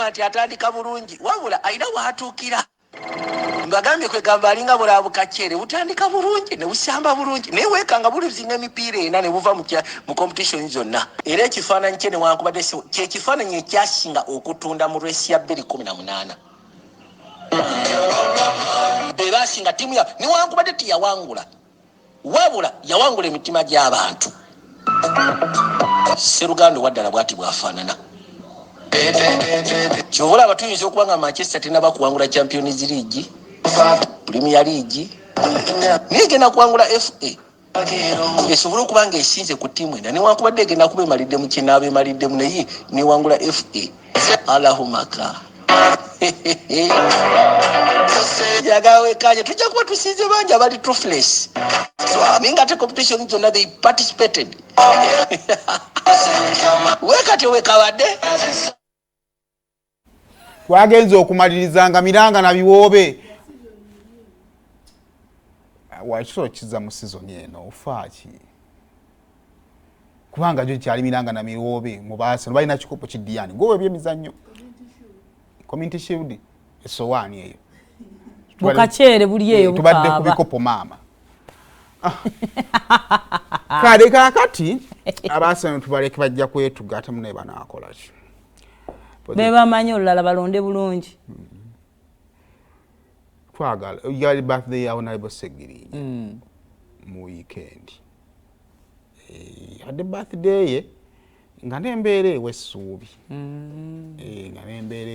agamba nti atandika bulungi wabula alina waatuukira mbagambye kwegamba alinga bulabukacere butandika bulungi ne busamba bulungi naye weekanga bulizinga emipiira ena ne buva mu competition zonna era ekifaananyi kye newankubadde kyekifaananyi ekyasinga okutunda mu resi ya 2018 be baasinga ttiimu ya newankubadde teyawangula wabula yawangula emitima gy'abantu Sseruganda waddala bw'ati bwafaanana kyovula abatuyinza okuba nga Manchester tenaba kuwangula Champions League Premier League naye genda kuwangula FA esobola okuba nga esinze ku ttiimu ena newankubadde egenda kuba emalidde mu kinaaba emaliddemu naye newangula FA Allahumaka yagawekanye tujja kuba tusinze bangi abali truthless naye nga ate competition zonna they participated wekati wekabadde wagenze okumalirizanga Miranga na Biwoobe wakiso kiza mu season eno ofaaki kubanga jo kyali Miranga na Biwoobe mu baase balina kikopo kidiyani ngowe byemizannyo community shield Ssowaani eyo bukachere buli eyo tubadde ku bikopo mama kale kakati abaase tubaleke bajja kwetuga tamu ne banakola ki beba manyo lala balonde bulungi twagala yali birthday ya Honorable Segiri mu weekend had birthday ye nga nembeere wesuubi nga nembeere